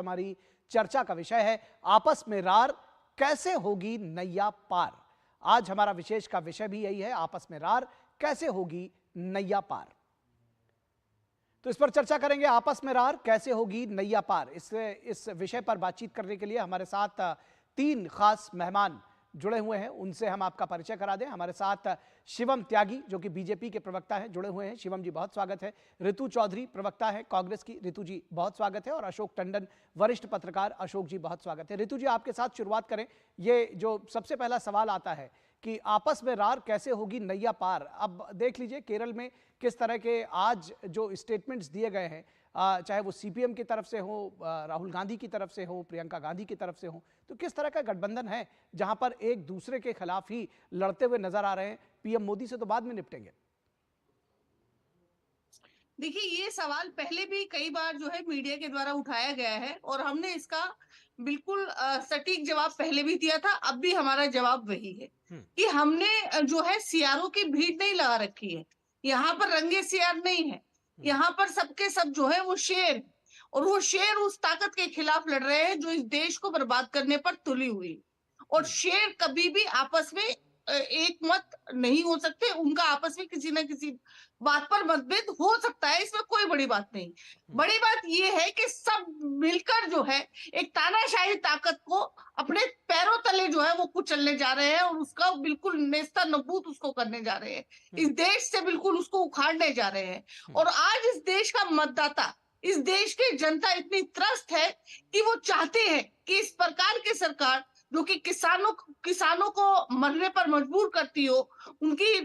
हमारी चर्चा का विषय है आपस में रार कैसे होगी नैया पार। आज हमारा विशेष का विषय भी यही है, आपस में रार कैसे होगी नैया पार। तो इस पर चर्चा करेंगे, आपस में रार कैसे होगी नैया पार। इस विषय पर बातचीत करने के लिए हमारे साथ तीन खास मेहमान जुड़े हुए हैं, उनसे हम आपका परिचय करा दें। हमारे साथ शिवम त्यागी जो कि बीजेपी के प्रवक्ता हैं जुड़े हुए हैं। शिवम जी बहुत स्वागत है। ऋतु चौधरी प्रवक्ता है कांग्रेस की, ऋतु जी बहुत स्वागत है। और अशोक टंडन वरिष्ठ पत्रकार, अशोक जी बहुत स्वागत है। ऋतु जी आपके साथ शुरुआत करें। ये जो सबसे पहला सवाल आता है कि आपस में रार कैसे होगी नैया पार। अब देख लीजिए केरल में किस तरह के आज जो स्टेटमेंट्स दिए गए हैं, चाहे वो सीपीएम की तरफ से हो, राहुल गांधी की तरफ से हो, प्रियंका गांधी की तरफ से हो, तो किस तरह का गठबंधन है जहां पर एक दूसरे के खिलाफ ही लड़ते हुए नजर आ रहे हैं। पीएम मोदी से तो बाद में निपटेंगे। देखिए, ये सवाल पहले भी कई बार जो है मीडिया के द्वारा उठाया गया है और हमने इसका बिल्कुल सटीक जवाब पहले भी दिया था। अब भी हमारा जवाब वही है कि हमने जो है सीआरओ की भीड़ नहीं लगा रखी है। यहाँ पर रंगे सीआर नहीं है, यहाँ पर सबके सब जो है वो शेर है। और वो शेर उस ताकत के खिलाफ लड़ रहे हैं जो इस देश को बर्बाद करने पर तुली हुई है। और शेर कभी भी आपस में एक मत नहीं हो सकते, उनका आपस में किसी ना किसी बात पर मतभेद हो सकता है, इसमें कोई बड़ी बात नहीं। बड़ी बात यह है कि सब मिलकर जो है एक तानाशाही ताकत को अपने पैरों तले जो है वो कुचलने जा रहे हैं और उसका बिल्कुल नेस्ता नबूद उसको करने जा रहे हैं। इस देश से बिल्कुल उसको उखाड़ने जा रहे हैं। और आज इस देश का मतदाता, इस देश की जनता इतनी त्रस्त है कि वो चाहते हैं कि इस प्रकार की सरकार जो कि किसानों को मरने पर मजबूर करती हो, उनकी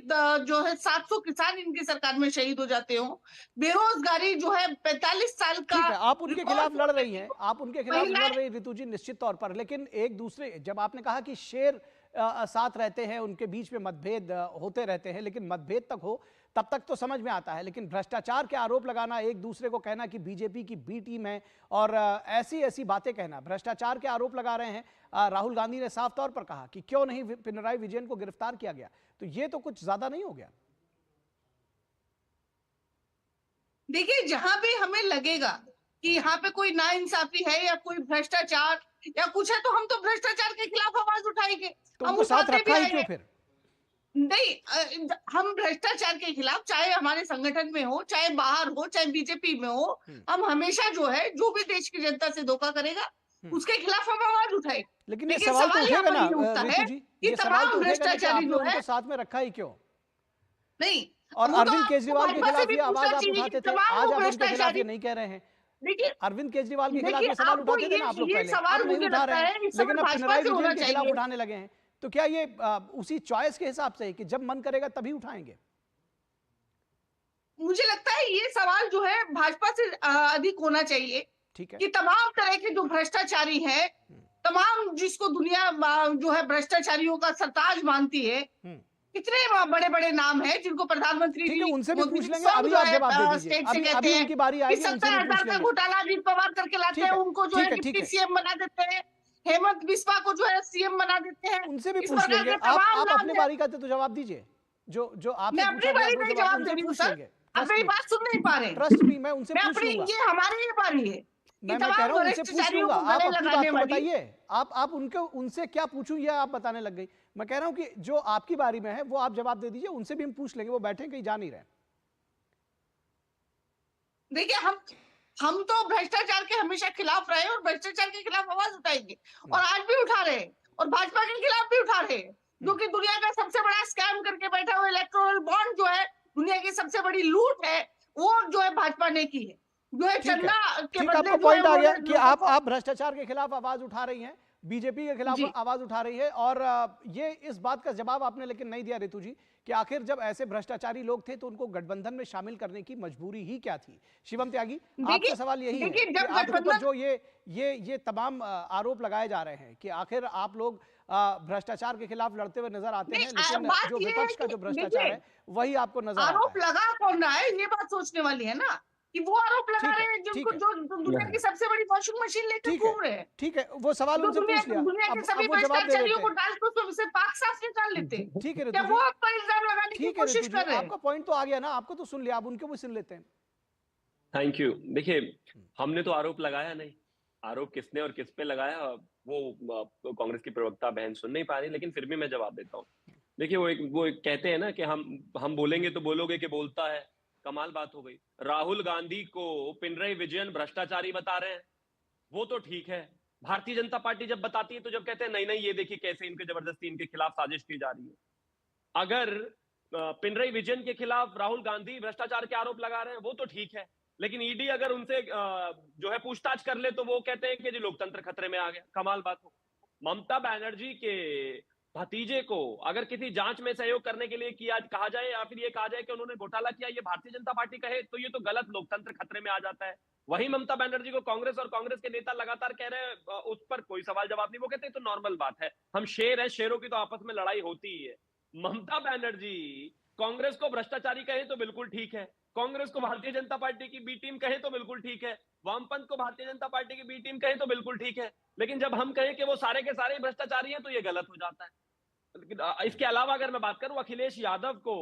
जो है 700 किसान इनकी सरकार में शहीद हो जाते हो, बेरोजगारी जो है 45 साल का ठीक है, आप उनके खिलाफ रिकॉर्ड लड़ रही हैं, आप उनके खिलाफ लड़ महिलाएं। रही ऋतु जी निश्चित तौर पर। लेकिन एक दूसरे, जब आपने कहा कि शेर साथ रहते हैं, उनके बीच में मतभेद होते रहते हैं, लेकिन मतभेद तक हो तब तक तो समझ में आता है। लेकिन भ्रष्टाचार के आरोप लगाना, एक दूसरे को कहना कि बीजेपी की बी टीम है और ऐसी ऐसी बातें कहना, भ्रष्टाचार के आरोप लगा रहे हैं। राहुल गांधी ने साफ तौर पर कहा कि क्यों नहीं पिनराई विजयन को गिरफ्तार किया गया। तो ये तो कुछ ज्यादा नहीं हो गया? देखिए, जहां भी हमें लगेगा कि यहाँ पे कोई नाइंसाफी है या कोई भ्रष्टाचार या कुछ है, तो हम तो भ्रष्टाचार के खिलाफ आवाज उठाएंगे, तो हम उनको साथ उठाते भी रखा ही क्यों आएंगे। फिर? नहीं, हम भ्रष्टाचार के खिलाफ, चाहे हमारे संगठन में हो, चाहे बाहर हो, चाहे बीजेपी में हो, हम हमेशा जो है जो भी देश की जनता से धोखा करेगा उसके खिलाफ हम आवाज उठाएंगे। लेकिन ये लेकिन सवाल तो सवाल यहाँ उठेगा पर ना ये उठता ऋतु है जी, कि ये सवाल तो तमाम उठेगा ना कि भ्रष्टाचारी आपने जो है, उनको साथ में रखा ही क्यों? नहीं, और वो तो अरविंद आपको केजरीवाल के भाजपा से खिलाफ भी ये पूछना आवाज आप चाहिए कि उठाते थे, तमाम आज वो आप उनके खिलाफ ये भ्रष्टाचारी। नहीं कह रहे हैं। देखिए, अरविंद केजरीवाल के खिलाफ देखिए, ये सवाल आपको उठाते थे ना आप लोग ये पहले, सवाल अब नहीं मुझे उठा लगता रहे हैं। है इस समय लेकिन अब भाजपा पिनराई से होना विजयन के खिलाफ चाहिए। उठाने लगे हैं। तो क्या ये उसी चॉइस के हिसाब से है कि जब मन करेगा तभी उठाएंगे? मुझे लगता है ये सवाल जो है भाजपा से अधिक होना चाहिए ठीक है। कि तमाम तरह के जो भ्रष्टाचारी हैं, तमाम जिसको दुनिया जो है भ्रष्टाचारियों का सरताज मानती है, कितने बड़े बड़े नाम हैं जिनको प्रधानमंत्री ठीक है, जी उनसे भी मोदी पूछ जी लेंगे। सब अभी जो आप जवाब दे है दीजिए, स्टेट से अभी कहते अभी हैं उनकी बारी कि आएगी, उनसे भी 70,000 पूछ का लेंगे। घोटाला अजीत पवार करके लाते ठीक हैं, है, उनको जो ठीक है है, ठीक डिप्टी है, सीएम बना देते हैं, हेमंत बिस्वा को जो है सीएम बना देते हैं। उनसे भी इस पूछ प्रकार लेंगे। के आप तमाम अपने नाम है। बारी का तो जवाब दीजिए। जो जो आपसे मैं अपनी पूछा गया बारी वो का ही जवाब जवाब दे उनसे रही हूँ पूछ सर, लेंगे। आप ट्रस्ट मेरी मी, बात सुन नहीं पा रहे हैं। ट्रस्ट मी, मैं उनसे मैं पूछ अपनी, लूंगा। ये हमारी ही बारी है कि मैं कह तमाम रहा हूं उनसे पूछ भ्रष्टाचारियों लूंगा। को आप गले अपनी लगाने बात तो वाली। बताइए। आप उनके उनसे क्या पूछूं ये आप बताने लग गई। मैं कह रहा हूं कि जो आपकी बारी में है वो आप जवाब दे दीजिए, उनसे भी हम पूछ लेंगे, वो बैठे कहीं जा नहीं रहे। देखिए, हम तो भ्रष्टाचार के हमेशा खिलाफ रहे और भ्रष्टाचार के खिलाफ आवाज उठाएंगे और आज भी उठा रहे हैं और भाजपा के खिलाफ भी उठा रहे हैं, जो कि दुनिया का सबसे बड़ा स्कैम करके बैठा हुआ इलेक्टोरल बॉन्ड जो है, दुनिया की सबसे बड़ी लूट है, वो जो है भाजपा ने की है, जो है ठीक है, चंदा के ठीक, बदले आपका जो है पॉइंट आ गया उन्होंने कि लोगों को। आप भ्रष्टाचार के खिलाफ आवाज उठा रही हैं, बीजेपी के खिलाफ जी, आवाज उठा रही है। और ये इस बात का जवाब आपने लेकिन नहीं दिया ऋतु जी कि आखिर जब ऐसे भ्रष्टाचारी लोग थे तो उनको गठबंधन में शामिल करने की मजबूरी ही क्या थी। शिवम त्यागी, आपसे देखिए, सवाल यही है देखिए कि जब आपके ऊपर गठबंधन, जो ये तमाम आरोप लगाए जा रहे हैं कि आखिर आप लोग भ्रष्टाचार के खिलाफ लड़ते हुए नजर आते नहीं, हैं, लेकिन बात जो ये है विपक्ष का कि जो भ्रष्टाचार देखिए, है वही आपको नजर आता आरोप है। लगा कौन रहा है ये बात सोचने वाली है ना, कि वो आरोप लगा ठीक रहे है, हैं जिनको ठीक है, जो दुनिया की सबसे बड़ी वॉशिंग मशीन लेके ठीक है, घूम रहे हैं, ठीक है, वो सवाल जो उनसे दुनिया पूछ लिया। दुनिया के अब सभी वो जवाब दे भ्रष्टाचारियों देते को हैं। डाल के उससे पाक साफ निकाल लेते हैं। ठीक है क्या ऋतु वो जी, आप पर इल्जाम लगाने की ठीक है ऋतु कोशिश जी, कर रहे हैं? आपका पॉइंट तो आ गया ना, आपको तो सुन लिया, अब उनको भी सुन लेते हैं। Thank you. देखिए, हमने तो आरोप लगाया नहीं, आरोप किसने और किस पे लगाया वो कांग्रेस की प्रवक्ता बहन सुन नहीं पा रही, लेकिन फिर भी मैं जवाब देता हूँ। देखिए वो एक कहते हैं ना कि हम बोलेंगे तो बोलोगे कि बोलता है, कमाल बात हो गई। राहुल गांधी को पिनराई विजयन भ्रष्टाचारी बता रहे हैं, वो तो ठीक है। भारतीय जनता पार्टी जब बताती है तो जब कहते हैं नहीं नहीं ये देखिए कैसे इनके जबरदस्ती इनके खिलाफ साजिश की जा रही है। अगर पिनराई विजयन के खिलाफ राहुल गांधी भ्रष्टाचार के आरोप लगा रहे हैं वो तो ठीक है, लेकिन ईडी अगर उनसे जो है पूछताछ कर ले तो वो कहते हैं कि जी लोकतंत्र खतरे में आ गया। कमाल बात हो। ममता बनर्जी के भतीजे को अगर किसी जांच में सहयोग करने के लिए किया कहा जाए या फिर ये कहा जाए कि उन्होंने घोटाला किया, ये भारतीय जनता पार्टी कहे तो ये तो गलत, लोकतंत्र खतरे में आ जाता है। वही ममता बनर्जी को कांग्रेस और कांग्रेस के नेता लगातार कह रहे हैं उस पर कोई सवाल जवाब नहीं, वो कहते हैं तो नॉर्मल बात है, हम शेर हैं, शेरों की तो आपस में लड़ाई होती ही है। ममता बनर्जी कांग्रेस को भ्रष्टाचारी कहे तो बिल्कुल ठीक है, कांग्रेस को भारतीय जनता पार्टी की बी टीम कहे तो बिल्कुल ठीक है, वामपंथ को भारतीय जनता पार्टी की बी टीम कहे तो बिल्कुल ठीक है, लेकिन जब हम कहें कि वो सारे के सारे भ्रष्टाचारी हैं तो ये गलत हो जाता है। इसके अलावा अगर मैं बात करूं अखिलेश यादव को,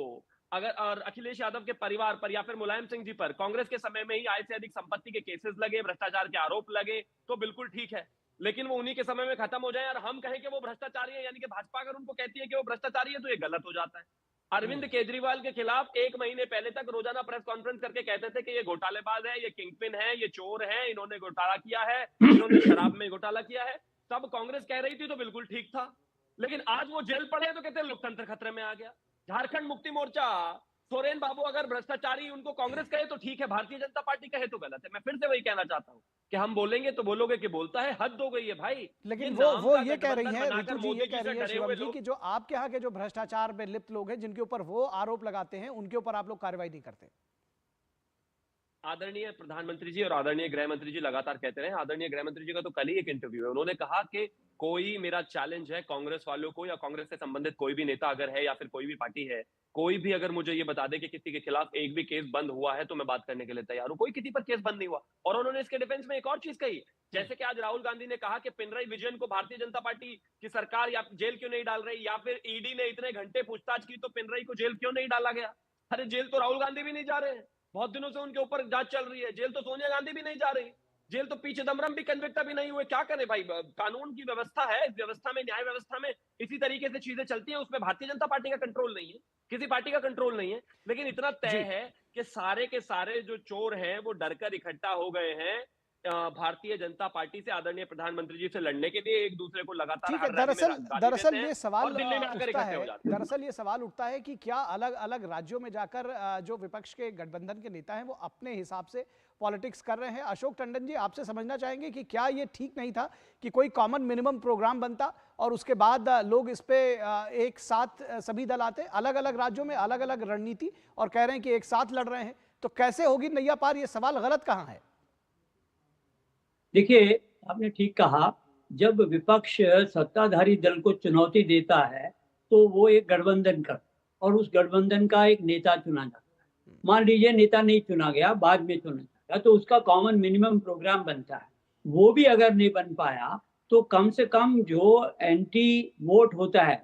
अगर और अखिलेश यादव के परिवार पर या फिर मुलायम सिंह जी पर कांग्रेस के समय में ही आय से अधिक संपत्ति के केसेस लगे, भ्रष्टाचार के आरोप लगे तो बिल्कुल ठीक है, लेकिन वो उन्हीं के समय में खत्म हो जाए और हम कहें कि वो भ्रष्टाचारी है, यानी कि भाजपा अगर उनको कहती है कि वो भ्रष्टाचारी है तो ये गलत हो जाता है। अरविंद केजरीवाल के खिलाफ 1 महीने पहले तक रोजाना प्रेस कॉन्फ्रेंस करके कहते थे कि ये घोटालेबाज है, ये किंगपिन है, ये चोर है, इन्होंने घोटाला किया है, इन्होंने शराब में घोटाला किया है। तब कांग्रेस कह रही थी तो बिल्कुल ठीक था, लेकिन आज वो जेल पड़े तो कहते हैं लोकतंत्र खतरे में आ गया। झारखंड मुक्ति मोर्चा सोरेन बाबू अगर भ्रष्टाचारी उनको कांग्रेस कहे तो ठीक है, भारतीय जनता पार्टी कहे तो गलत है। मैं फिर से वही कहना चाहता हूं कि हम बोलेंगे तो बोलोगे कि बोलता है, हद हो गई है भाई। लेकिन वो ये कह रही है, ऋतु जी ये कह रही है शिवम जी कि जो आपके यहाँ के जो भ्रष्टाचार में लिप्त लोग हैं जिनके ऊपर वो आरोप लगाते हैं उनके ऊपर आप लोग कार्रवाई नहीं करते। आदरणीय प्रधानमंत्री जी और आदरणीय गृह मंत्री जी लगातार कहते रहे। आदरणीय गृह मंत्री जी का तो कल ही एक इंटरव्यू है, उन्होंने कहा कि कोई मेरा चैलेंज है कांग्रेस वालों को या कांग्रेस से संबंधित कोई भी नेता अगर है या फिर कोई भी पार्टी है, कोई भी अगर मुझे ये बता दे कि किसी के खिलाफ एक भी केस बंद हुआ है तो मैं बात करने के लिए तैयार हूं। कोई किसी पर केस बंद नहीं हुआ। और उन्होंने इसके डिफेंस में एक और चीज कही, जैसे कि आज राहुल गांधी ने कहा कि पिनराई विजयन को भारतीय जनता पार्टी की सरकार या जेल क्यों नहीं डाल रही, या फिर ईडी ने इतने घंटे पूछताछ की तो पिनराई को जेल क्यों नहीं डाला गया। अरे जेल तो राहुल गांधी भी नहीं जा रहे हैं, बहुत दिनों से उनके ऊपर जांच चल रही है। जेल तो सोनिया गांधी भी नहीं जा रही, जेल तो पी चिदम्बरम भी कन्विक्ट भी नहीं हुए। क्या करें भाई, कानून की व्यवस्था है, इस व्यवस्था में, न्याय व्यवस्था में इसी तरीके से चीजें चलती हैं, उसमें भारतीय जनता पार्टी का कंट्रोल नहीं है, किसी पार्टी का कंट्रोल नहीं है। लेकिन इतना तय है कि सारे के सारे जो चोर हैं वो डरकर इकट्ठा हो गए हैं भारतीय जनता पार्टी से, आदरणीय प्रधानमंत्री जी से लड़ने के लिए, एक दूसरे को लगातार ठीक है। दरअसल ये सवाल उठता है, दरअसल ये सवाल उठता है कि क्या अलग अलग राज्यों में जाकर जो विपक्ष के गठबंधन के नेता हैं वो अपने हिसाब से पॉलिटिक्स कर रहे हैं। अशोक टंडन जी आपसे समझना चाहेंगे कि क्या ये ठीक नहीं था कि कोई कॉमन मिनिमम प्रोग्राम बनता और उसके बाद लोग इस पे एक साथ सभी दल आते, अलग अलग राज्यों में अलग अलग रणनीति, और कह रहे हैं कि एक साथ लड़ रहे हैं, तो कैसे होगी नैया पार? ये सवाल गलत कहाँ है? देखिए, आपने ठीक कहा, जब विपक्ष सत्ताधारी दल को चुनौती देता है तो वो एक गठबंधन करता और उस गठबंधन का एक नेता चुना जाता है। मान लीजिए नेता नहीं चुना गया, बाद में चुना जाता तो उसका कॉमन मिनिमम प्रोग्राम बनता है। वो भी अगर नहीं बन पाया तो कम से कम जो एंटी वोट होता है,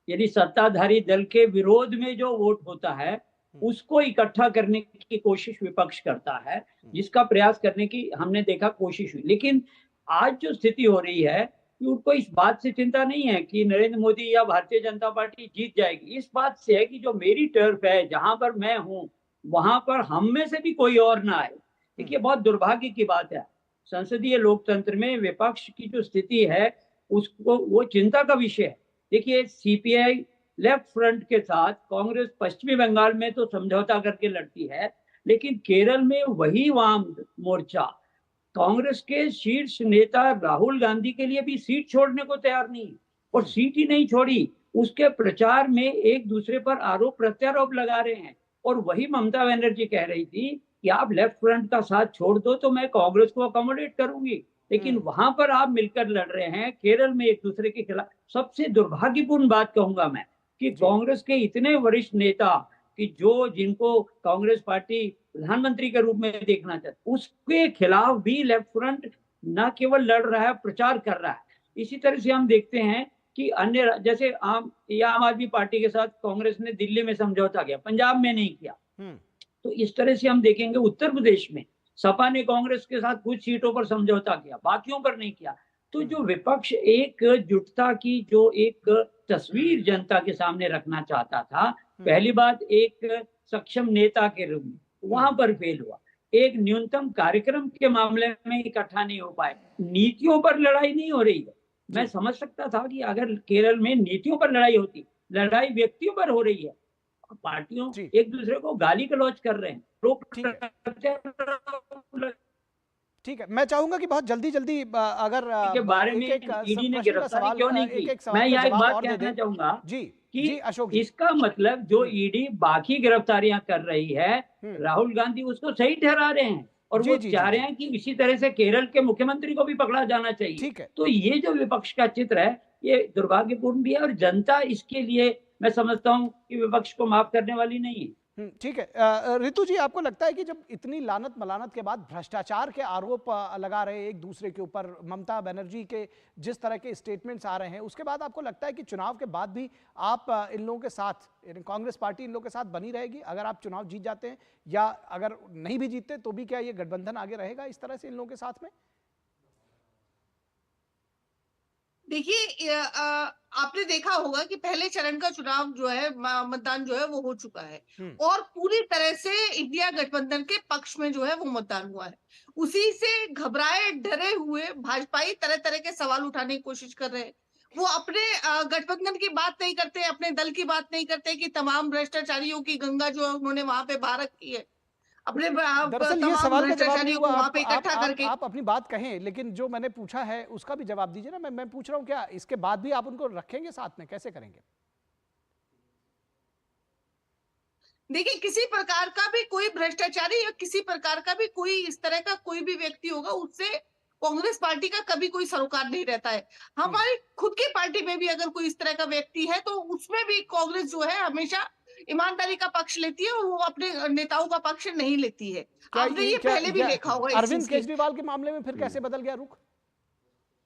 यानी सत्ताधारी दल के विरोध में जो वोट होता है उसको इकट्ठा करने की कोशिश विपक्ष करता है, जिसका प्रयास करने की हमने देखा कोशिश हुई। लेकिन आज जो स्थिति हो रही है कि उनको इस बात से चिंता नहीं है कि नरेंद्र मोदी या भारतीय जनता पार्टी जीत जाएगी, इस बात से है कि जो मेरी टर्फ है, जहां पर मैं हूं, वहां पर हम में से भी कोई और ना आए। देखिए, बहुत दुर्भाग्य की बात है, संसदीय लोकतंत्र में विपक्ष की जो स्थिति है उसको वो चिंता का विषय है। देखिए, सीपीआई लेफ्ट फ्रंट के साथ कांग्रेस पश्चिमी बंगाल में तो समझौता करके लड़ती है, लेकिन केरल में वही वाम मोर्चा कांग्रेस के शीर्ष नेता राहुल गांधी के लिए भी सीट छोड़ने को तैयार नहीं, और सीट ही नहीं छोड़ी, उसके प्रचार में एक दूसरे पर आरोप प्रत्यारोप लगा रहे हैं। और वही ममता बनर्जी कह रही थी कि आप लेफ्ट फ्रंट का साथ छोड़ दो तो मैं कांग्रेस को अकोमोडेट करूंगी, लेकिन वहां पर आप मिलकर लड़ रहे हैं केरल में एक दूसरे के खिलाफ। सबसे दुर्भाग्यपूर्ण बात कहूंगा मैं कि कांग्रेस के इतने वरिष्ठ नेता कि जिनको कांग्रेस पार्टी प्रधानमंत्री के रूप में देखना चाहती, उसके खिलाफ भी लेफ्ट फ्रंट न केवल लड़ रहा है, प्रचार कर रहा है। इसी तरह से हम देखते हैं कि अन्य, जैसे आम आदमी पार्टी के साथ कांग्रेस ने दिल्ली में समझौता किया, पंजाब में नहीं किया। तो इस तरह से हम देखेंगे उत्तर प्रदेश में सपा ने कांग्रेस के साथ कुछ सीटों पर समझौता किया, बाकियों पर नहीं किया। तो जो विपक्ष एकजुटता की जो एक तस्वीर जनता के सामने रखना चाहता था, पहली बात एक सक्षम नेता के रूप में, वहां पर फेल हुआ। एक न्यूनतम कार्यक्रम के मामले में इकट्ठा नहीं हो पाए। नीतियों पर लड़ाई नहीं हो रही है। मैं समझ सकता था कि अगर केरल में नीतियों पर लड़ाई होती, लड़ाई व्यक्तियों पर हो रही है। पार्टियों एक दूसरे को गाली गलौज कर रहे हैं, ठीक है, मैं चाहूंगा कि बहुत जल्दी जल्दी अगर के बारे में ईडी ने गिरफ्तारी क्यों नहीं की, मैं यहाँ एक बात कहना चाहूंगा कि अशोक इसका मतलब जो ईडी बाकी गिरफ्तारियां कर रही है, राहुल गांधी उसको सही ठहरा रहे हैं और वो चाह रहे हैं कि इसी तरह से केरल के मुख्यमंत्री को भी पकड़ा जाना चाहिए। तो ये जो विपक्ष का चित्र है ये दुर्भाग्यपूर्ण भी है और जनता इसके लिए मैं समझता हूं कि विपक्ष को माफ करने वाली नहीं है। ठीक है, रितु जी, आपको लगता है कि जब इतनी लानत मलानत के बाद भ्रष्टाचार के आरोप लगा रहे एक दूसरे के ऊपर, ममता बनर्जी के जिस तरह के स्टेटमेंट्स आ रहे हैं, उसके बाद आपको लगता है कि चुनाव के बाद भी आप इन लोगों के साथ, कांग्रेस पार्टी इन लोगों के साथ बनी रहेगी अगर आप चुनाव जीत जाते हैं, या अगर नहीं भी जीतते तो भी क्या ये गठबंधन आगे रहेगा इस तरह से इन लोगों के साथ में? देखिए, आपने देखा होगा कि पहले चरण का चुनाव जो है, मतदान जो है वो हो चुका है और पूरी तरह से इंडिया गठबंधन के पक्ष में जो है वो मतदान हुआ है। उसी से घबराए डरे हुए भाजपाई तरह तरह के सवाल उठाने की कोशिश कर रहे हैं। वो अपने गठबंधन की बात नहीं करते, अपने दल की बात नहीं करते कि तमाम भ्रष्टाचारियों की गंगा जो है उन्होंने वहां पे बार रखी है। दरअसल ये सवाल का जवाब नहीं हुआ, आप अपनी बात कहें, लेकिन जो मैंने पूछा है उसका भी जवाब दीजिए ना। मैं पूछ रहा हूं क्या इसके बाद भी आप उनको रखेंगे साथ में, कैसे करेंगे? देखिए, किसी प्रकार का भी कोई भ्रष्टाचारी या किसी प्रकार का भी कोई इस तरह का कोई भी व्यक्ति होगा, उससे कांग्रेस पार्टी का कभी कोई सरोकार नहीं रहता है। हमारी खुद की पार्टी में भी अगर कोई इस तरह का व्यक्ति है तो उसमें भी कांग्रेस जो है हमेशा ईमानदारी का पक्ष लेती है और वो अपने नेताओं का पक्ष नहीं लेती है। आपने ये पहले भी देखा होगा। अरविंद केजरीवाल के मामले में फिर कैसे बदल गया रुख?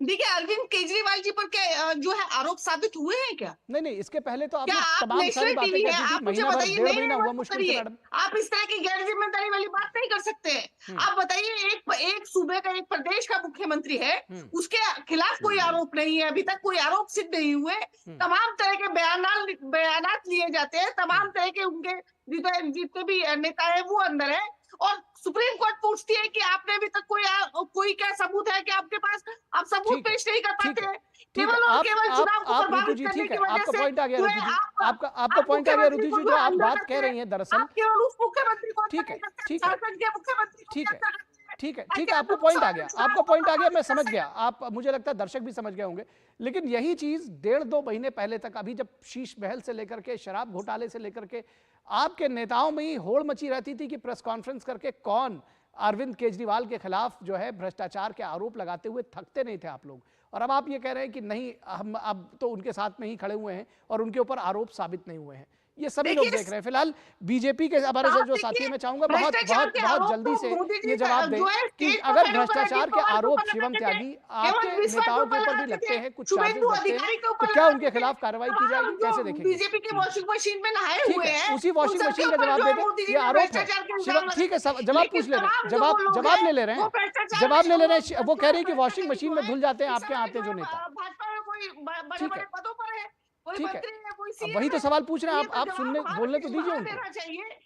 देखिए, अरविंद केजरीवाल जी पर क्या जो है आरोप साबित हुए हैं क्या? नहीं, इसके पहले तो क्या आप नेशनल टीवी है, आप मुझे बताइए, आप इस तरह की गैर जिम्मेदारी वाली बात नहीं कर सकते हैं। आप बताइए, एक सूबे का, एक प्रदेश का मुख्यमंत्री है, उसके खिलाफ कोई आरोप नहीं है, अभी तक कोई आरोप सिद्ध नहीं हुए। तमाम तरह के बयानात लिए जाते हैं, तमाम तरह के उनके जितने भी नेता है वो अंदर है और सुप्रीम कोर्ट पूछती है कि आपने अभी तक कोई क्या सबूत है कि आपके पास, आप सबूत पेश नहीं कर पाते हैं। केवल और केवल चुनाव को प्रभावित करने की वजह से आपका पॉइंट आ गया ऋतु जी, आपका पॉइंट आ गया ऋतु जी, जो आप बात कह रही हैं दरअसल। केवल उस मुख्यमंत्री को, ठीक है, मुख्यमंत्री, आपको पॉइंट आ गया, मैं समझ गया। आप, मुझे लगता है दर्शक भी समझ गए होंगे। लेकिन यही चीज 1.5-2 महीने पहले तक, अभी जब शीश महल से लेकर के शराब घोटाले से लेकर के आपके नेताओं में ही होड़ मची रहती थी कि प्रेस कॉन्फ्रेंस करके कौन अरविंद केजरीवाल के खिलाफ जो है भ्रष्टाचार के आरोप लगाते हुए थकते नहीं थे आप लोग। और अब आप ये कह रहे हैं कि नहीं, हम अब तो उनके साथ में ही खड़े हुए हैं और उनके ऊपर आरोप साबित नहीं हुए हैं। ये सभी लोग देख रहे हैं। फिलहाल बीजेपी के हमारे से जो साथी हैं, मैं चाहूंगा बहुत जल्दी से ये जवाब दें कि अगर भ्रष्टाचार के आरोप शिवम त्यागी आपके नेताओं के ऊपर भी लगते हैं, कुछ चार्जेस लगते हैं, तो क्या उनके खिलाफ कार्रवाई की जाएगी, कैसे देखेंगे? बीजेपी के वॉशिंग मशीन में नहाए हुए हैं, उसी वॉशिंग मशीन का जवाब दे दें। ये आरोप है शिवम, ठीक है, जवाब पूछ ले रहे हैं, जवाब ले ले रहे हैं। वो कह रही है कि वॉशिंग मशीन में धुल जाते हैं आपके आते जो नेता। भाजपा में कोई बड़े पदों पर है, ठीक है, अब वही तो सवाल पूछ रहे हैं आप सुनने बोलने तो दीजिए उनको।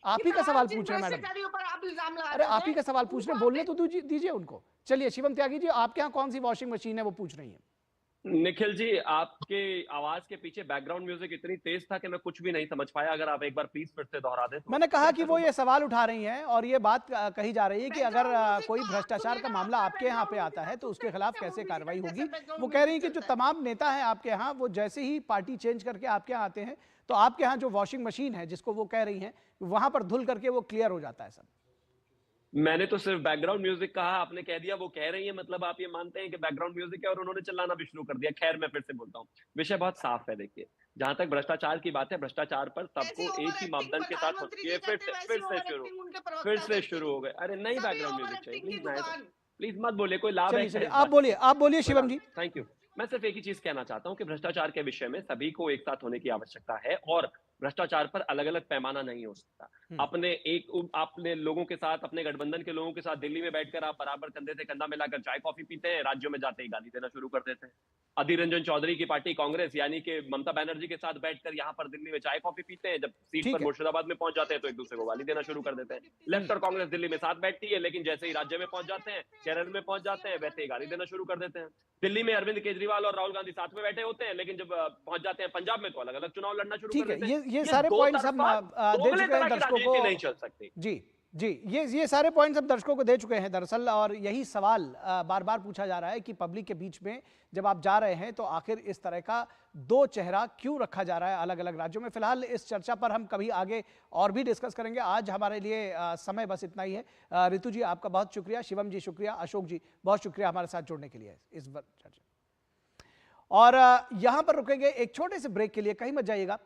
आप ही का सवाल पूछ रहे हैं मैडम, अरे आप ही का सवाल पूछ रहे हैं, बोलने तो दीजिए उनको। चलिए शिवम त्यागी जी, आपके यहाँ कौन सी वॉशिंग मशीन है वो पूछ रही है। निखिल जी, आपके आवाज के पीछे बैकग्राउंड म्यूजिक इतनी तेज था कि मैं कुछ भी नहीं समझ पाया। अगर आप एक बार प्लीज फिर से दोहरा दें तो। मैंने कहा कि वो ये सवाल उठा रही हैं और ये बात कही जा रही है कि अगर कोई भ्रष्टाचार का मामला आपके यहाँ पे आता है तो उसके खिलाफ कैसे कार्रवाई होगी। वो कह रही है कि जो तमाम नेता हैं आपके यहाँ, वो जैसे ही पार्टी चेंज करके आपके यहाँ आते हैं तो आपके यहाँ जो वॉशिंग मशीन है, जिसको वो कह रही हैं, वहां पर धुल करके वो क्लियर हो जाता है सब। मैंने तो सिर्फ बैकग्राउंड म्यूजिक कहा, आपने कह दिया वो कह रही है, मतलब आप ये मानते हैं कि बैकग्राउंड म्यूजिक है और उन्होंने चिल्लाना भी शुरू कर दिया। खैर, मैं फिर से बोलता हूँ, विषय बहुत साफ है। देखिए, जहां तक भ्रष्टाचार की बात है, भ्रष्टाचार पर सबको एक ही मापदंड के साथ ये फिर से शुरू हो गए। अरे नहीं, बैकग्राउंड म्यूजिक चाहिए प्लीज मत बोलिए, कोई लाभ है। आप बोलिए शिवम जी। Thank you. मैं सिर्फ एक ही चीज कहना चाहता हूं कि भ्रष्टाचार के विषय में सभी को एक साथ होने की आवश्यकता है और भ्रष्टाचार पर अलग अलग पैमाना नहीं हो सकता। अपने लोगों के साथ, अपने गठबंधन के लोगों के साथ दिल्ली में बैठकर आप बराबर कंधे से कंधा मिलाकर चाय कॉफी पीते हैं, राज्यों में जाते ही गाली देना शुरू कर देते हैं। अधीर रंजन चौधरी की पार्टी कांग्रेस यानी कि ममता बनर्जी के साथ बैठकर यहाँ पर दिल्ली में चाय कॉफी पीते हैं, जब सीट ठीक पर है। मुर्शिदाबाद में पहुंच जाते हैं तो एक दूसरे को गाली देना शुरू कर देते हैं। लेफ्ट और कांग्रेस दिल्ली में साथ बैठती है, लेकिन जैसे ही राज्य में पहुंच जाते हैं, केरल में पहुंच जाते हैं, वैसे ही गाली देना शुरू कर देते हैं। दिल्ली में अरविंद केजरीवाल और राहुल गांधी साथ में बैठे होते हैं, लेकिन जब पहुंच जाते हैं पंजाब में तो अलग अलग चुनाव लड़ना शुरू ठीक कर है, देते हैं। ये सारे पॉइंट्स हम दे दोगले चुके हैं तरह की दर्शकों राजनीति को। नहीं चल सकती। जी जी, ये सारे पॉइंट्स हम दर्शकों को दे चुके हैं दरअसल, और यही सवाल बार बार पूछा जा रहा है कि पब्लिक के बीच में जब आप जा रहे हैं तो आखिर इस तरह का दो चेहरा क्यों रखा जा रहा है अलग अलग राज्यों में। फिलहाल इस चर्चा पर हम कभी आगे और भी डिस्कस करेंगे। आज हमारे लिए समय बस इतना ही है। ऋतु जी आपका बहुत शुक्रिया, शिवम जी शुक्रिया, अशोक जी बहुत शुक्रिया हमारे साथ जुड़ने के लिए इस चर्चा। और यहां पर रुकेंगे एक छोटे से ब्रेक के लिए, कहीं मत जाइएगा।